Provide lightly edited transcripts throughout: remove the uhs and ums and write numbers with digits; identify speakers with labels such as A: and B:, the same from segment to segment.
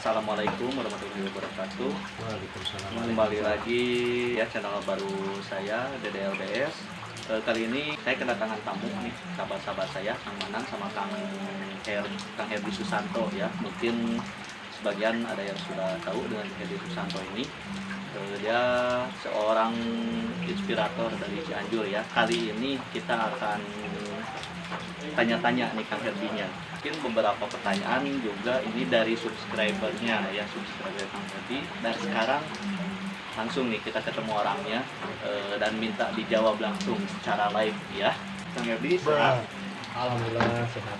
A: Assalamualaikum warahmatullahi wabarakatuh.
B: Waalaikumsalam.
A: Kembali lagi ya channel baru saya DDLBS. Kali ini saya kedatangan tamu nih, sahabat-sahabat saya, Kang Manan sama Kang Herdi Susanto ya. Mungkin sebagian ada yang sudah tahu dengan Herdi Susanto ini. Dia seorang inspirator dari Cianjur ya. Kali ini kita akan tanya-tanya nih Kang Herdinya. Mungkin beberapa pertanyaan juga ini dari subscribernya ya, subscriber Kang Herdi. Dan sekarang langsung nih kita ketemu orangnya dan minta dijawab langsung secara live ya. Kang Herdi sehat?
B: Alhamdulillah sehat.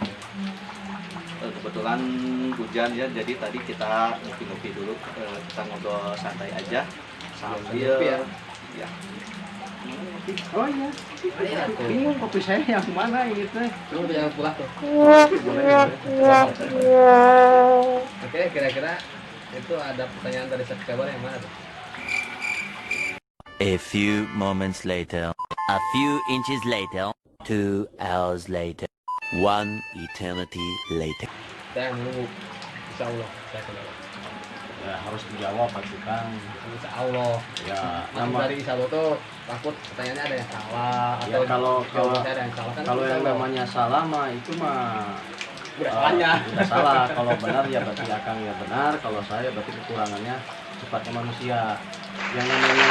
A: Kebetulan hujan ya, jadi tadi kita ngopi-ngopi dulu, kita ngobrol santai aja sambil ya.
B: Oh iya. Bingung kopi saya yang mana gitu. Coba jangan pulang tuh. Oke, kira-kira itu ada pertanyaan dari subscriber yang mana tuh?
C: A few moments later, a few inches later, 2 hours later, 1 eternity later.
B: Saya menunggu. Insya Allah saya kenal.
D: Ya harus dijawab pasti Kang.
B: Insya Allah.
D: Ya
B: Nama dari Insya Allah tuh takut pertanyaannya ada yang salah
D: ya, kalau
B: saya ada yang salah kan.
D: kalau yang namanya salah mah itu mah
B: salahnya.
D: udah salah. Kalau benar ya berarti Akang ya benar. Kalau saya berarti kekurangannya sifatnya manusia. Yang namanya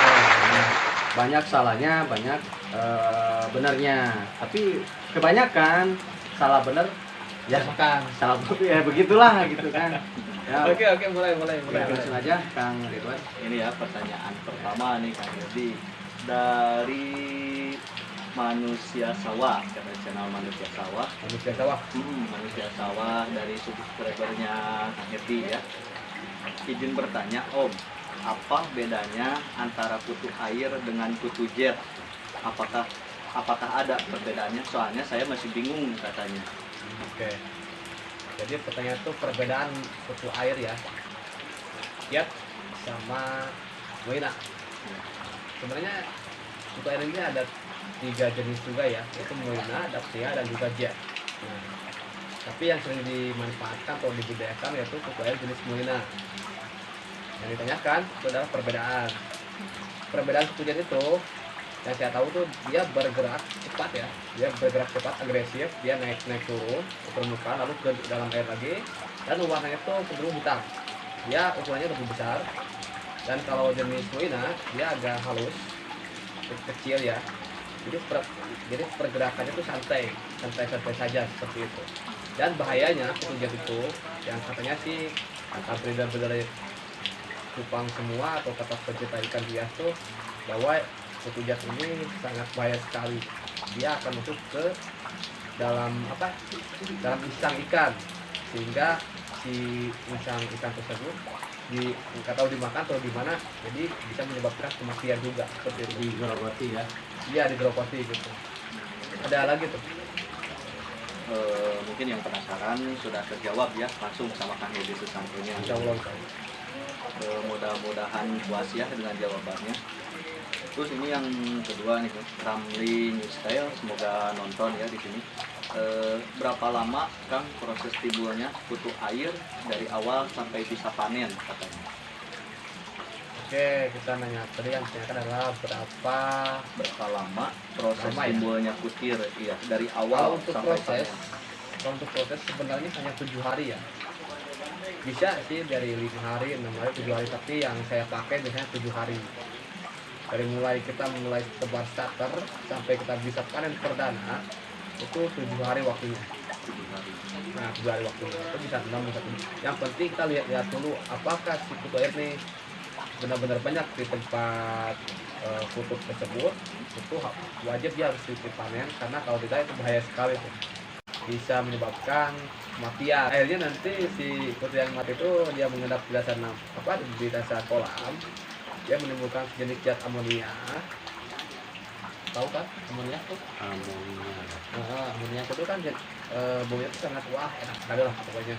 D: sifatnya banyak salahnya, banyak benarnya. Tapi kebanyakan salah benar ya
B: Makan.
D: salah ya begitulah gitu kan. Ya,
B: Oke, mulai.
D: langsung aja Kang Ridwan.
A: Ini ya pertanyaan pertama nih Kang Herdi dari Manusia Sawah, kata channel Manusia Sawah.
B: Manusia sawah.
A: Manusia Sawah dari subscribernya Kang Herdi ya. Izin bertanya Om, apa bedanya antara kutu air dengan kutu jet? Apakah ada perbedaannya? Soalnya saya masih bingung katanya.
B: Oke. Jadi pertanyaan itu perbedaan kutu air ya. Jet sama Moina. Sebenarnya kutu air ini ada 3 jenis juga ya, yaitu Moina, Dapsia, dan juga jet. Nah, tapi yang sering dimanfaatkan atau dibudidayakan yaitu kutu air jenis Moina. Yang ditanyakan itu adalah perbedaan. Perbedaan kutu jet itu yang saya tahu tuh dia bergerak cepat ya, dia bergerak cepat, agresif, dia naik turun ke permukaan lalu ke dalam air lagi, dan warnanya tuh cenderung hitam, dia ukurannya lebih besar. Dan kalau jenis Moina dia agak halus, kecil ya, jadi pergerakannya tuh santai saja seperti itu. Dan bahayanya kutu jet itu yang katanya sih kata beredar Kupang semua atau kata pecinta ikan hias tuh bahwa kutu jet ini sangat bahaya sekali. Dia akan masuk ke dalam dalam insang ikan, sehingga si insang ikan tersebut nggak tahu dimakan atau gimana, jadi bisa menyebabkan kematian juga seperti itu.
D: Digerogoti ya.
B: Iya, digerogoti gitu. Ada lagi tuh.
A: Mungkin yang penasaran sudah terjawab ya langsung sama Kang Herdi Susantonya.
B: Insya Allah.
A: Mudah-mudahan puas ya dengan jawabannya. Terus ini yang kedua nih Ramli New Style, semoga nonton ya di sini. Berapa lama Kang proses timbulnya kutu air dari awal sampai bisa panen katanya?
B: Oke, kita nanya tadi yang ditanyakan adalah
A: Berapa lama proses
B: Lama ya?
A: timbulnya kutir iya dari
B: Kalau
A: awal
B: untuk
A: sampai
B: proses,
A: panen.
B: sebenarnya hanya 7 hari ya. Bisa sih dari 5 hari, 6 hari, 7 hari, tapi yang saya pakai biasanya 7 hari. Dari kita mulai tebar starter sampai kita bisa panen perdana itu 7 hari waktunya.
A: 7 hari.
B: Nah, 7 hari waktunya itu bisa 6 bisa 7. Yang penting kita lihat dulu apakah si kutu air nih benar-benar banyak di tempat kutub tersebut. Itu wajib dia harus dipanen, karena kalau tidak itu bahaya sekali tuh. Bisa menyebabkan kematian. Akhirnya nanti si kutu yang mati itu dia mengendap di dasar kolam. Dia menimbulkan sejenis zat amonia. Tahu kan amonia tuh? Amonia itu kan baunya itu sangat enak sekali lah pokoknya.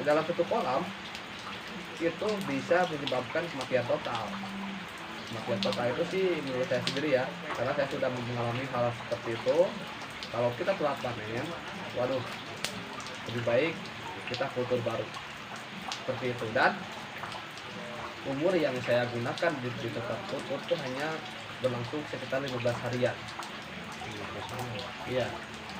B: Dalam satu kolam itu bisa menyebabkan kematian total. Kematian total itu sih menurut saya sendiri ya, karena saya sudah mengalami hal seperti itu. Kalau kita telat panen, waduh, lebih baik kita kultur baru seperti itu. Dan umur yang saya gunakan di tempat kultur itu hanya berlangsung sekitar 15 harian. Iya,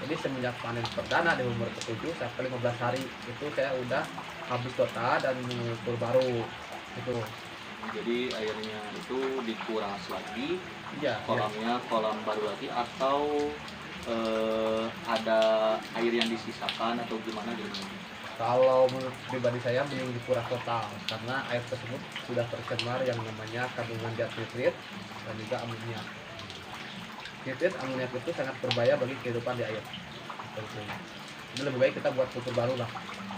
B: jadi semenjak panen perdana di umur ke-7 sampai 15 hari itu saya udah habis total dan mengukur baru itu.
A: Jadi airnya itu dikuras lagi,
B: Iya,
A: kolamnya kolam baru lagi, atau ada air yang disisakan atau gimana gitu?
B: kalau menurut pribadi saya mending dikuras total karena air tersebut sudah tercemar yang namanya kandungan zat nitrit dan juga amoniak. Nitrit amoniak itu sangat berbahaya bagi kehidupan di air. Seperti ini. Jadi lebih baik kita buat filter baru lah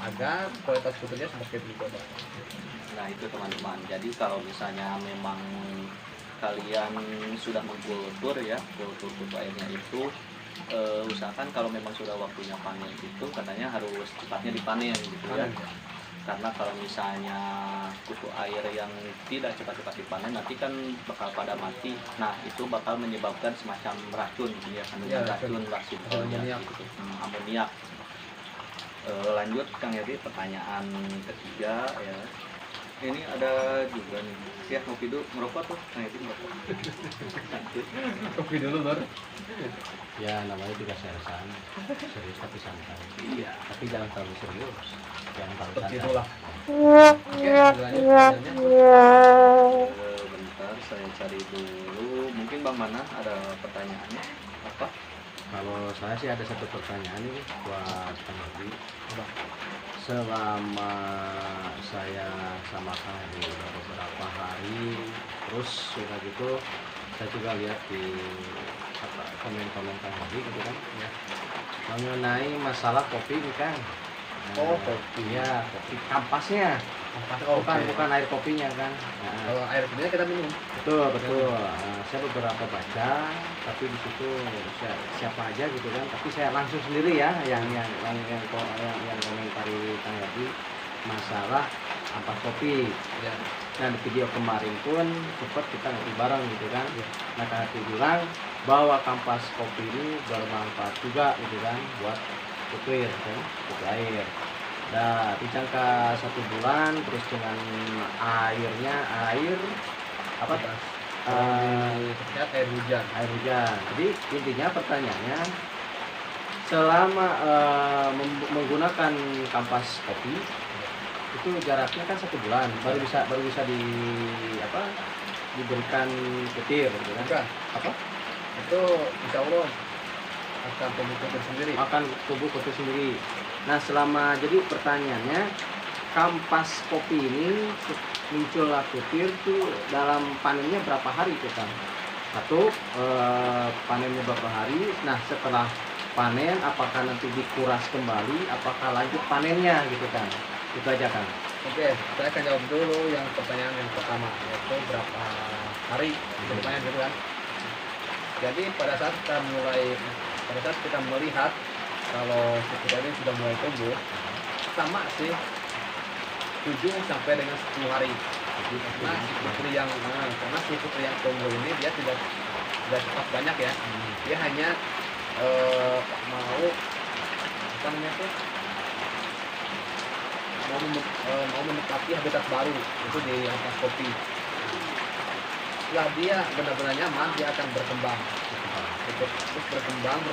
B: agar kualitas filternya semakin dijaga.
A: Nah itu teman-teman, jadi kalau misalnya memang kalian sudah mengkultur ya, kultur airnya itu, usahakan kalau memang sudah waktunya panen itu katanya harus cepatnya dipanen gitu ya.
B: Panen.
A: Karena kalau misalnya kutu air yang tidak cepat-cepat dipanen nanti kan bakal pada mati. Nah itu bakal menyebabkan semacam racun ya, kandungan
B: Ya,
A: racun lah simpelnya
B: amoniak.
A: gitu. Amoniak. Lanjut Kang Yadi, pertanyaan ketiga ya. Ini ada juga nih, ya ngopi dulu, merokok tuh, Kang Yadi merokok.
B: Kopi dulu baru.
D: Ya namanya juga seriusan, serius tapi santai.
A: Iya.
D: Tapi jangan terlalu serius, jangan terlalu
B: Seperti
D: santai.
B: itulah. Oke, lanjut pertanyaannya.
A: Bentar, saya cari dulu. Mungkin Bang Mana ada pertanyaannya? Apa?
D: Kalau saya sih ada satu pertanyaan nih buat Kang Hadi. Selama saya sama Kang Hadi udah beberapa hari, terus sudah gitu saya juga lihat di komen-komen Kang Hadi gitu kan, ya, mengenai masalah kopi nih Kang.
B: Oh, kopi.
D: Ya, kopi kampasnya.
B: Oh,
D: Bukan air kopinya kan. Nah,
B: kalau air kopinya kita minum.
D: betul. Saya beberapa baca, tapi di situ siapa aja gitu kan. Tapi saya langsung sendiri ya, yang komentari Kang Yadi masalah ampas kopi.
B: Ya.
D: Nah di video kemarin pun sempat kita ngopi bareng gitu kan. Nah Kang Yadi bilang bahwa kampas kopi ini bermanfaat juga gitu kan buat kutir kan, kutir air. Nah, dijangka 1 bulan terus dengan air apa?
B: Air hujan.
D: Air hujan. Jadi intinya pertanyaannya, selama menggunakan kampas kopi itu jaraknya kan 1 bulan baru bisa diberikan petir gitu kan.
B: Bukan.
D: Apa?
B: Itu insya Allah akan tumbuh sendiri.
D: Makan tubuh kopi sendiri. Nah selama, jadi pertanyaannya, kampas kopi ini muncullah petir tuh dalam panennya berapa hari tuh Kang? Satu, panennya berapa hari? Nah setelah panen apakah nanti dikuras kembali? Apakah lanjut panennya gitu kan? Itu aja Kang.
B: Oke, saya akan jawab dulu yang pertanyaan yang pertama, yaitu berapa hari panen gitu kan. Jadi pada saat kita melihat kalau sekitar ini sudah mulai tumbuh, sama sih 7 sampai dengan 10 hari. Karena si putri yang tumbuh ini dia tidak cepat banyak ya. Dia hanya mau apa namanya tuh, mau menempati habitat baru itu di ampas kopi. Setelah dia benar-benar nyaman, dia akan berkembang. Terus berkembang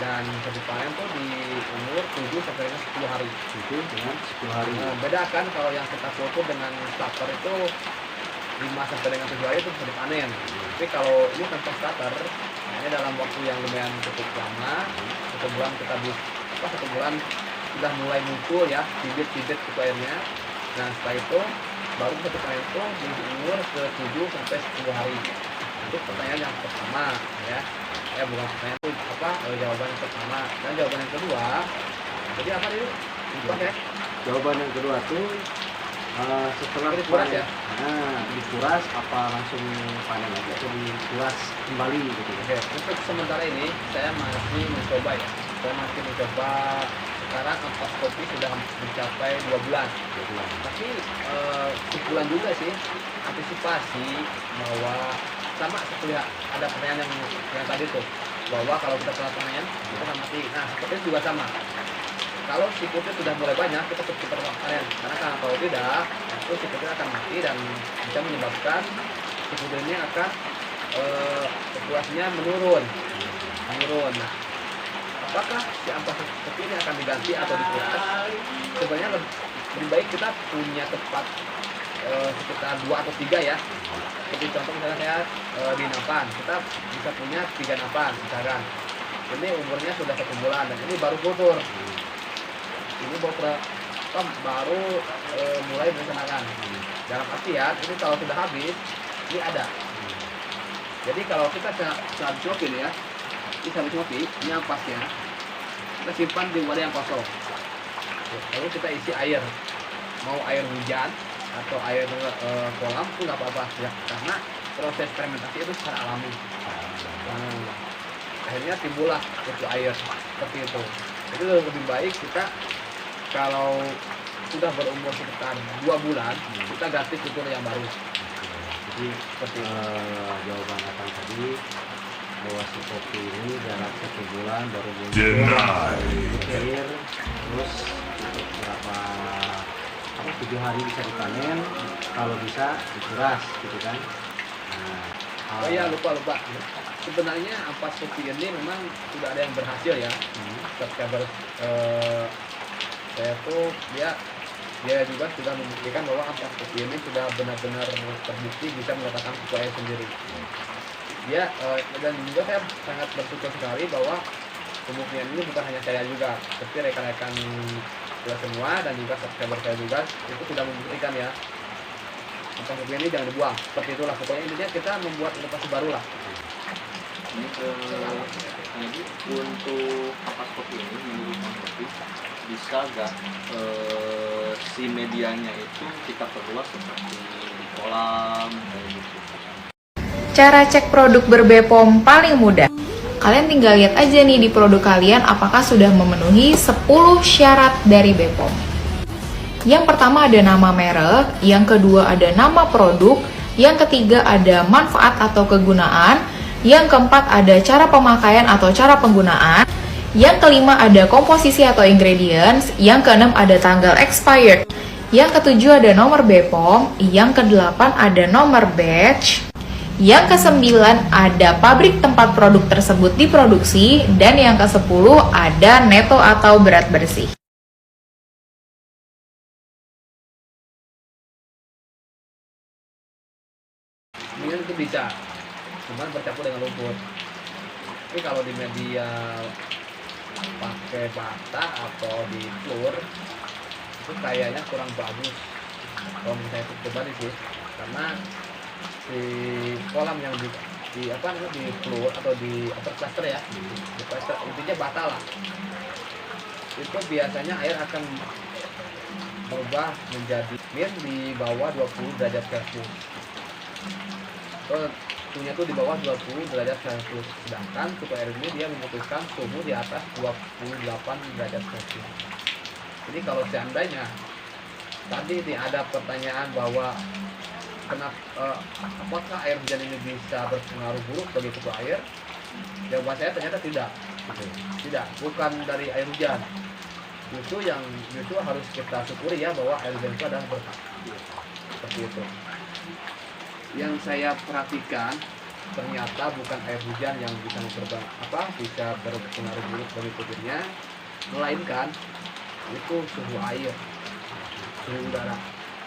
B: dan jadi panen tuh di umur 7 sampai dengan 10 hari.
D: 7 dengan 10 hari.
B: Beda kan kalau yang kita foto dengan starter itu 5 sampai dengan 7 hari itu bisa dipanen. Tapi kalau ini tanpa starter, ini dalam waktu yang lumayan cukup lama, 1 bulan kita 1 bulan sudah mulai muncul ya bibit-bibit itu airnya. Nah setelah itu baru satu panen itu di umur ke 7 sampai 10 hari. Itu pertanyaan yang pertama ya. Bukan pertanyaan itu jawaban yang pertama. Dan jawaban yang kedua, jadi apa nih? Lupa ya.
D: Jawaban yang kedua tuh setelah
B: Dikuras
D: panen,
B: ya?
D: dikuras apa langsung panen aja atau dikuras kembali gitu.
B: Oke, untuk sementara ini saya masih mencoba ya. Saya masih mencoba, sekarang ampas kopi sudah mencapai 2 bulan. Tapi sebulan juga sih antisipasi bahwa sama seperti ada pertanyaan yang tadi tuh, bahwa kalau kita salah panen kita akan mati. Nah seperti itu juga sama. kalau si putih sudah mulai banyak, kita putar panen. Karena kalau tidak, itu si putih akan mati dan bisa menyebabkan si putih ini akan populasinya menurun. Nah, apakah si ampas putih ini akan diganti atau dikuras? Sebenarnya lebih baik kita punya tempat sekitar 2 atau 3 ya. Seperti contoh misalnya saya di Napan, kita bisa punya 3 Napan misalkan. Ini umurnya sudah 1 bulan dan ini baru kultur. Ini baru mulai merencanakan. Dalam artian ini kalau sudah habis, ini ada. Jadi kalau kita saat kopi ini ya, ini habis kopi, ini ampasnya kita simpan di wadah yang kosong. Lalu kita isi air, mau air hujan atau air kolam itu nggak apa-apa ya, karena proses fermentasi itu secara alami. Nah, akhirnya timbullah itu air seperti itu. Jadi lebih baik kita kalau sudah berumur sekitar 2 bulan kita ganti kultur yang baru.
D: Jadi seperti jawaban Akang tadi bahwa si kopi ini dalam 1 bulan baru muncul air, terus untuk berapa 7 hari bisa dipanen, kalau bisa dikuras gitu kan.
B: Oh iya, lupa. Sebenarnya ampas kopi ini memang sudah ada yang berhasil ya. Subscriber saya tuh dia juga sudah membuktikan bahwa ampas kopi ini sudah benar-benar terbukti bisa meletakkan susu air sendiri. Dia dan juga saya sangat bersyukur sekali bahwa pembuktian ini bukan hanya saya juga, tapi rekan-rekan kita semua dan juga subscriber saya juga itu sudah membuktikan ya. Ampas kopi ini jangan dibuang. Seperti itulah pokoknya intinya kita membuat inovasi baru lah.
A: Ini untuk ampas kopi ini menurut Bang Kopi bisa gak si medianya itu kita perluas seperti di kolam kayak gitu.
E: Cara cek produk ber-BPOM paling mudah. Kalian tinggal lihat aja nih di produk kalian apakah sudah memenuhi 10 syarat dari BPOM. Yang pertama ada nama merek, yang kedua ada nama produk, yang ketiga ada manfaat atau kegunaan, yang keempat ada cara pemakaian atau cara penggunaan, yang kelima ada komposisi atau ingredients, yang keenam ada tanggal expired, yang ketujuh ada nomor BPOM, yang kedelapan ada nomor batch, yang kesembilan ada pabrik tempat produk tersebut diproduksi, dan yang ke-10 ada neto atau berat bersih.
B: Ini itu bisa, cuman bercampur dengan lumpur. Tapi kalau di media pakai bata atau di floor itu kayaknya kurang bagus. Kalau menurut saya itu pribadi sih, karena di kolam yang di floor atau di upper cluster ya, di cluster intinya bata lah. Itu biasanya air akan berubah menjadi di bawah 20 derajat Celcius. Suhunya tuh di bawah 20 derajat Celcius, sedangkan suhu air ini dia membutuhkan suhu di atas 28 derajat Celcius. Jadi kalau seandainya tadi ada pertanyaan bahwa apakah air hujan ini bisa berpengaruh buruk bagi suhu air, jawaban saya ternyata tidak, bukan dari air hujan. Justru harus kita syukuri ya bahwa air hujan itu adalah berkah. Seperti itu. Yang saya perhatikan ternyata bukan air hujan yang bisa berpengaruh buruk bagi putihnya, melainkan itu suhu air, suhu udara.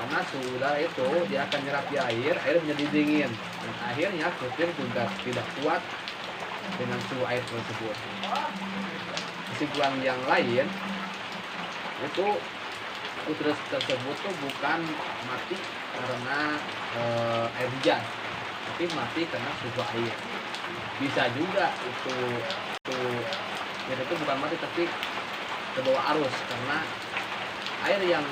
B: Karena suhu udara itu dia akan nyerap di air menjadi dingin, dan akhirnya putir juga tidak kuat dengan suhu air tersebut. Kesimpulan yang lain itu putir tersebut tuh bukan mati karena air hujan, tapi mati karena suhu air. Bisa juga itu bukan mati tapi terbawa arus, karena air yang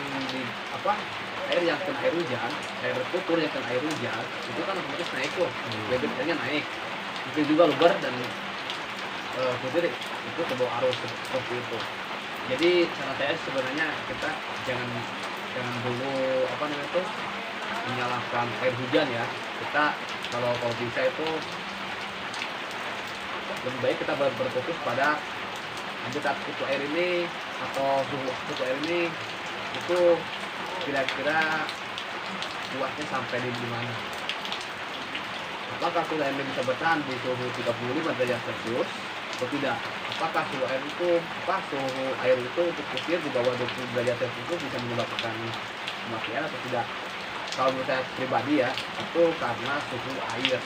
B: kena air hujan, air putur yang kena air hujan itu kan otomatis naik tuh, debit airnya naik, itu juga luber dan putir itu terbawa arus seperti itu. Jadi saran saya sebenarnya kita jangan dulu menyalahkan air hujan ya. Kita kalau bisa itu lebih baik kita berfokus pada habitat kutu air ini atau suhu air ini itu kira-kira kuatnya sampai di mana? Apakah suhu air ini bisa bertahan di suhu 35 derajat Celcius atau tidak? Apakah suhu air itu untuk kusir di bawah 20 derajat Celcius itu bisa menyebabkan kematian atau tidak? Kalau menurut saya pribadi ya, itu karena suhu air,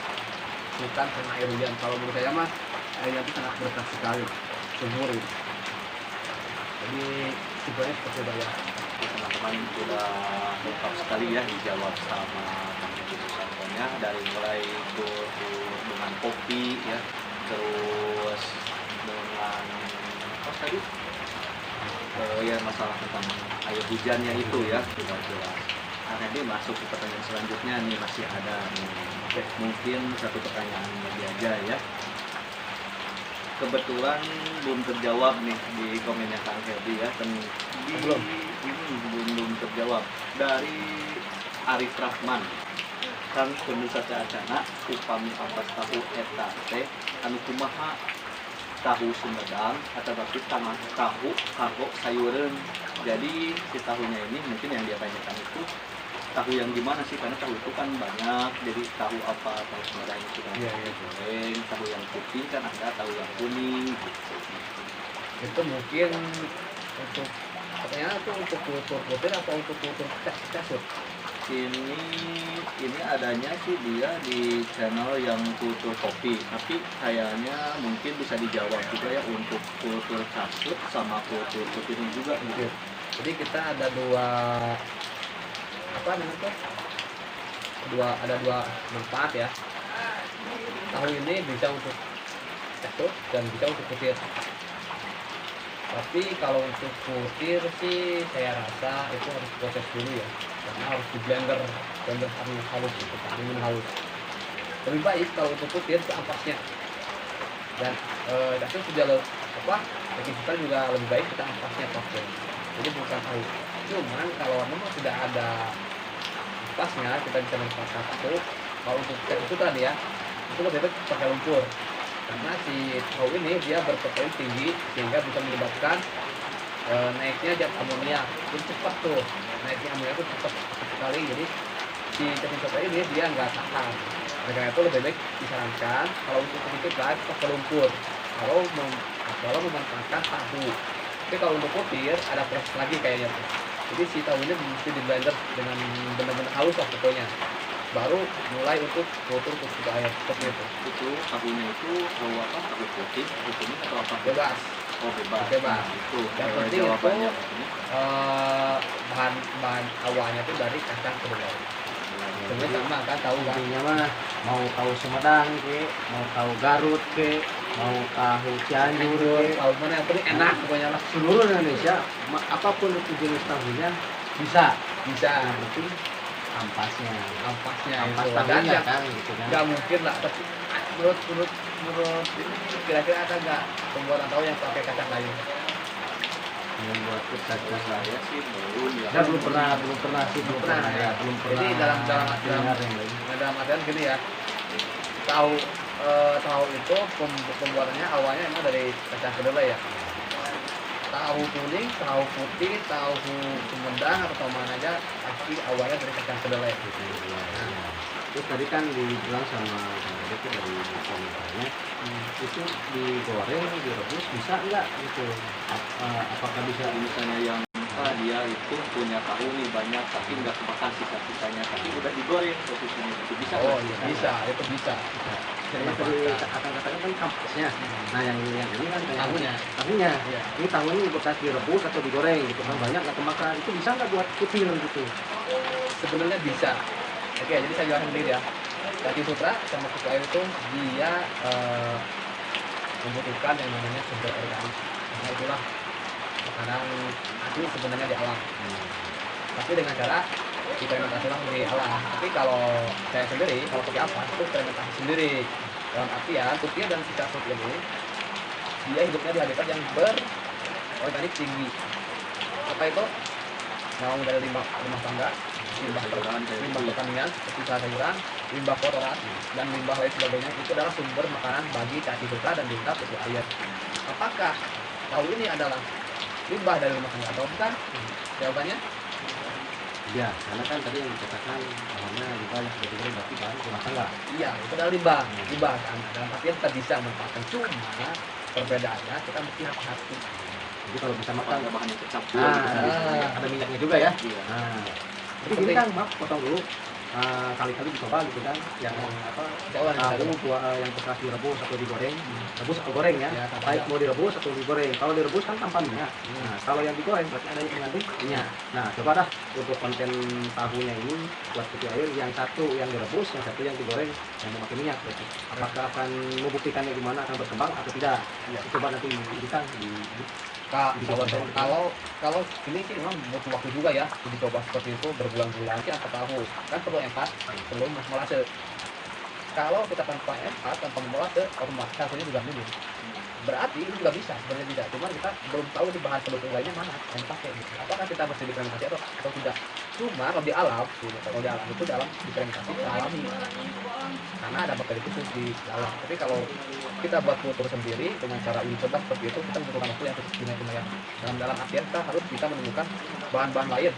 B: bukan karena air hujan. Kalau menurut saya mas, airnya itu sangat berkah sekali, subur itu. Jadi sebenarnya seperti itu ya.
A: Teman-teman sudah lengkap sekali ya dijawab sama Kang Hedi Susantonya, dari mulai itu dengan kopi ya, terus dengan apa tadi ya masalah tentang air hujannya itu ya sudah jelas. Nah, nanti masuk ke pertanyaan selanjutnya nih, masih ada nih. Oke, mungkin satu pertanyaan lagi aja ya. Kebetulan belum terjawab nih di komennya Kang Hedi ya. Belum terjawab dari Arif Rahman. Kang penulis acana upami ampas tahu eta teh anu kumaha tahu Sumedang atau tapi tahu kagok sayuran. Jadi si tahunya ini mungkin yang dia tanyakan itu tahu yang gimana sih, karena tahu itu kan banyak, jadi tahu apa, tahu Sumedang itu kan goreng, tahu yang putih kan ada, tahu yang kuning gitu.
B: Itu mungkin untuk pertanyaan itu untuk kultur putih atau untuk kultur casut?
A: Ini adanya sih dia di channel yang kultur kopi, tapi kayaknya mungkin bisa dijawab juga ya untuk kultur kasut sama kultur putih ini juga gitu.
B: Jadi kita ada ada dua manfaat ya. Tahu ini bisa untuk kasut dan bisa untuk putir. Tapi kalau untuk putir sih saya rasa itu harus proses dulu ya, karena harus di blender halus itu, angin halus. Lebih baik kalau untuk putir ke ampasnya, dan kasut juga kita juga lebih baik kita ampasnya pakai. Jadi bukan tahu. Cuman kalau memang sudah ada ampasnya kita bisa manfaatkan kasut. Kalau untuk itu tadi ya, itu lebih baik pakai lumpur. Karena si tahu ini dia berprotein tinggi sehingga bisa menyebabkan naiknya zat amonia. Itu cepat tuh, naiknya amonia itu cepat sekali. Jadi si cacing soto ini dia nggak tahan. Oleh karena itu lebih baik disarankan kalau untuk sedikit lagi pakai lumpur. Kalau memanfaatkan tahu. Tapi kalau untuk putir ada proses lagi kayaknya tuh. Jadi si tahu ini mesti di blender dengan benar-benar halus lah pokoknya. Baru mulai untuk kultur susu air seperti itu.
A: Itu tahunya itu tahu apa? Tahu putih, tahu kuning atau apa?
B: Bebas.
A: Oh bebas.
B: Bebas.
A: Nah, itu
B: Yang penting
A: jawabannya
B: itu bahan awalnya itu dari kacang kedelai. Sebenarnya sama kan tahu kan?
D: Intinya mah mau tahu Sumedang ke, mau tahu Garut ke, mau tahu Cianjur ke,
B: Tahu mana yang penting enak pokoknya lah.
D: seluruh Indonesia apapun itu jenis tahunya bisa. Yang penting ampasnya
B: Ampas itu. Dan
D: tahunya
B: yang
D: kan gitu kan.
B: nggak mungkin lah. Tapi menurut kira-kira ada nggak pembuatan tahu yang pakai kacang layu?
D: Yang buat kita
A: saya sih belum ya.
D: Ya, belum pernah sih belum pernah.
B: Jadi dalam
D: dengar yang lain.
B: artian gini ya, tahu itu pembuatannya awalnya emang dari kacang kedelai ya. Tahu kuning, tahu putih, tahu Sumedang atau tahu mana aja pasti awalnya dari kacang kedelai.
D: Gitu, ya. Terus tadi kan dibilang sama itu dari komentarnya itu digoreng, direbus bisa nggak gitu? Apakah bisa?
A: Misalnya yang dia itu punya tahu nih banyak tapi nggak kemakan sisa-sisanya, tapi udah digoreng posisinya itu bisa
B: Oh
A: nggak?
B: iya bisa, itu bisa.
D: Yang tadi akan katakan kan kampusnya. Nah yang ini kan
B: Tahunya.
D: tahunya.
B: Iya.
D: Ini tahunya bekas direbus atau digoreng gitu kan, banyak nggak kemakan. Itu bisa nggak buat kutil gitu?
B: Sebenarnya bisa. Oke, jadi saya jelasin sendiri ya. Cacing sutra sama susu air itu dia membutuhkan yang namanya sumber organik. Nah itulah makanan asli sebenarnya di alam. Tapi dengan cara fermentasi langsung di alam. Tapi kalau saya sendiri, kalau pakai apa itu fermentasi sendiri. Dalam artian tukia dan sisa sup ini dia hidupnya di habitat yang berorganik tinggi. Apa itu? Mau dari limbah rumah tangga, limbah pertanian seperti sayuran, limbah kotoran dan limbah lain sebagainya, itu adalah sumber makanan bagi cacing sutra dan juga susu air. Apakah tahu ini adalah limbah dari rumah tangga atau bukan? Jawabannya
D: Ya, karena kan tadi yang dikatakan bahannya limbah yang sudah digoreng berarti bahan rumah tangga.
B: iya, itu adalah limbah. Limbah kan dalam artian kita bisa memanfaatkan, cuma perbedaannya kita mesti hati-hati.
D: Jadi kalau bisa
A: Apa
D: makan,
A: ada bahan yang tercampur
D: nah,
A: gitu kan.
D: ada minyaknya juga ya.
A: Iya.
D: Nah, jadi gini kan, maaf potong dulu. Kali-kali dicoba gitu kan, yang apa?
B: Jauh
D: Tahu yang bekas direbus atau digoreng, rebus atau goreng ya.
B: Ya, tanpa
D: Baik
B: minyak.
D: mau direbus atau digoreng. Kalau direbus kan tanpa minyak. Nah, kalau yang digoreng berarti ada yang mengandung minyak. Nah, coba dah untuk konten tahunya ini buat putih air, yang satu yang direbus, yang satu yang digoreng, yang memakai minyak. Berarti. Apakah akan membuktikannya gimana, akan berkembang atau tidak? Ya, coba nanti diberikan di
B: Kalau ini sih memang butuh waktu juga ya, dicoba seperti itu berbulan-bulan sih atau tahu kan perlu empat, perlu molase. Kalau kita tanpa empat, tanpa molase, otomatis hasilnya juga minim. Berarti itu juga bisa, sebenarnya bisa. Cuma kita belum tahu di bahan pendukung lainnya mana yang pakai. Gitu. Apakah kita mesti difermentasi atau tidak? Cuma kalau di alam, kalau di alam itu dalam difermentasi alami, karena ada bakteri khusus di dalam. Tapi kalau kita buat kultur sendiri dengan cara uji coba seperti itu, kita membutuhkan waktu yang cukup lumayan. Dalam artian kita harus bisa menemukan bahan-bahan lain,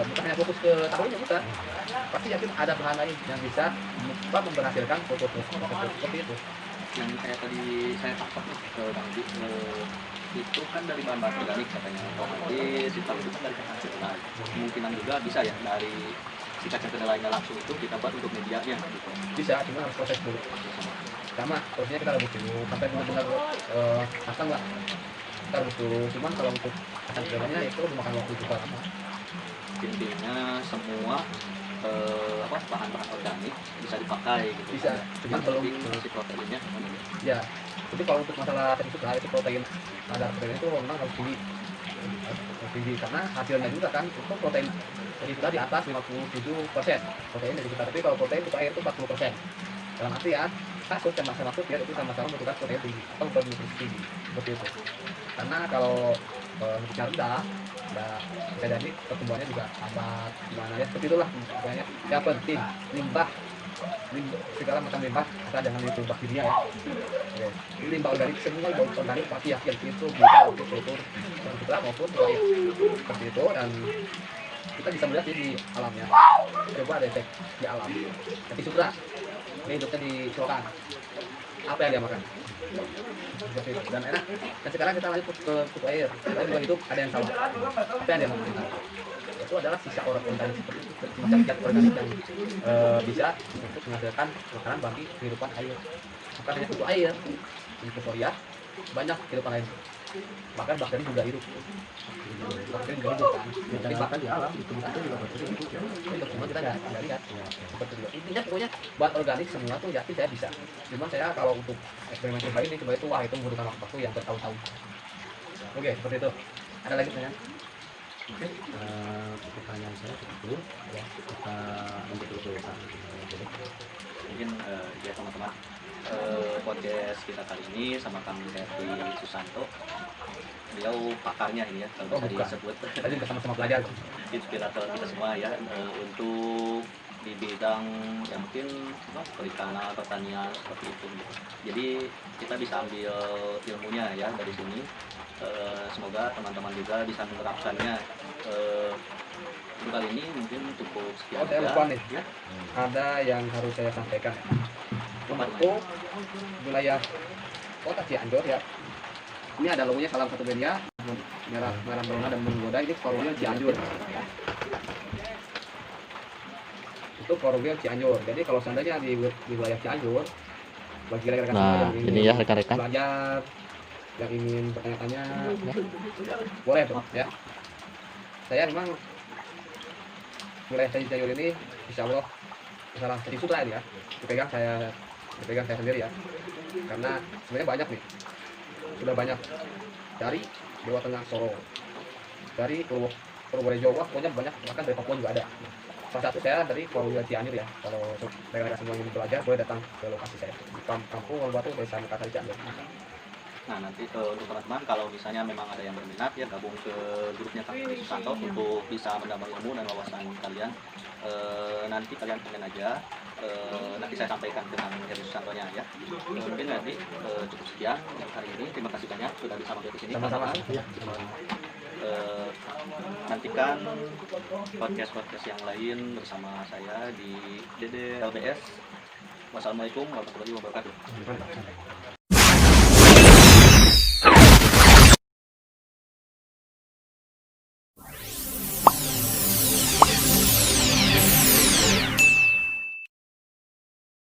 B: bukan hanya fokus ke tahunya, bukan. Pasti yakin ada bahan lain yang bisa memberhasilkan kultur seperti itu.
A: Yang kayak tadi saya tangkap nih ke Bang Di, itu kan dari bahan-bahan organik katanya, otomatis itu kan dari kacang kedelai. Kemungkinan juga bisa ya dari si kacang kedelainya langsung itu kita buat untuk medianya gitu.
B: Bisa, cuma harus proses dulu. Sama, prosesnya kita rebus dulu sampai benar-benar matang lah. Kita rebus dulu. Cuman kalau untuk kacang kedelainya itu memakan waktu juga lama.
A: Intinya semua bahan-bahan organik bisa dipakai gitu.
B: Bisa,
A: Cuma
B: cuman
A: belum si proteinnya.
B: Ya, tapi kalau untuk masalah itu protein kadar protein itu memang harus tinggi. Karena hasilnya juga kan itu protein jadi kita di atas 57% protein dari kita, tapi kalau protein itu air itu 40%. Dalam artian kasus yang masuk ya itu sama-sama membutuhkan protein tinggi atau bernutrisi tinggi seperti itu. Karena kalau nutrisinya rendah, ya bisa jadi pertumbuhannya juga lambat gimana ya, seperti itulah pokoknya. Yang penting limbah segala macam limbah, asal jangan limbah kimia ya. Oke. Ini limbah organik, semua limbah organik pasti yakin itu bisa untuk kultur kita maupun air seperti itu. Dan kita bisa melihat di alamnya, coba ada cek di alam. Tapi sutra ini hidupnya di selokan, apa yang dia makan seperti itu dan enak. Dan sekarang kita lanjut ke kutu air. Kita juga hidup ada yang salah, apa yang dia makan itu adalah sisa organik seperti itu, semacam zat organik yang bisa untuk menghasilkan makanan bagi kehidupan air. Bukan hanya kutu air, di Korea banyak kehidupan lain, bahkan bakteri juga hidup. Bakteri juga hidup kan,
D: Jadi bahkan di alam itu juga bakteri itu.
B: itu cuma kita nggak lihat seperti itu. Intinya pokoknya bahan organik semua tuh yakin saya bisa. Cuma saya kalau untuk eksperimen coba ini itu wah itu membutuhkan waktu yang bertahun-tahun. Oke, seperti itu. Ada lagi pertanyaan?
D: Oke, pertanyaan saya cukup dulu. Ya, kita lanjut dulu ke Pak.
A: Mungkin ya teman-teman, podcast kita kali ini sama Kang Herdi Susanto, beliau pakarnya ini ya kalau bisa disebut.
B: Tadi kita sama-sama belajar.
A: Inspirator kita semua ya, untuk di bidang yang mungkin perikanan, pertanian seperti itu. Jadi kita bisa ambil ilmunya ya dari sini. Semoga teman-teman juga bisa menerapkannya. Untuk kali ini mungkin cukup sekian.
B: Saya
A: aja.
B: lupa nih.
A: Ya.
B: Ada yang harus saya sampaikan. Untuk wilayah kota Cianjur ya. Ini ada logonya Salam Satu Media, merah merona dan menggoda. Ini forumnya Cianjur. Itu forumnya Cianjur. Jadi kalau seandainya di wilayah Cianjur, bagi rekan-rekan semua yang ingin
C: ya rekan-rekan.
B: belajar, yang ingin bertanya-tanya, boleh tuh ya. Saya memang wilayah Cianjur ini, insya Allah, salah satu sutra ini ya, dipegang saya sendiri ya. Karena sebenarnya banyak nih, sudah banyak dari Jawa Tengah, Solo, dari Purworejo, pokoknya banyak, bahkan dari Papua juga ada. Salah satu saya dari Purworejo Cianjur ya. Kalau mereka semua ingin belajar boleh datang ke lokasi saya di kampung Batu, Desa Mekarsari, Cianjur.
A: Nah nanti untuk teman-teman kalau misalnya memang ada yang berminat ya gabung ke grupnya Kang Heri Susanto untuk bisa menambah ilmu dan wawasan kalian. Nanti kalian komen aja, nanti saya sampaikan ke Kang Heri Susantonya ya. Mungkin nanti cukup sekian untuk hari ini. Terima kasih banyak sudah bisa mampir di sini.
B: Sama-sama.
A: Nantikan podcast yang lain bersama saya di DDLBS. Wassalamualaikum warahmatullahi wabarakatuh.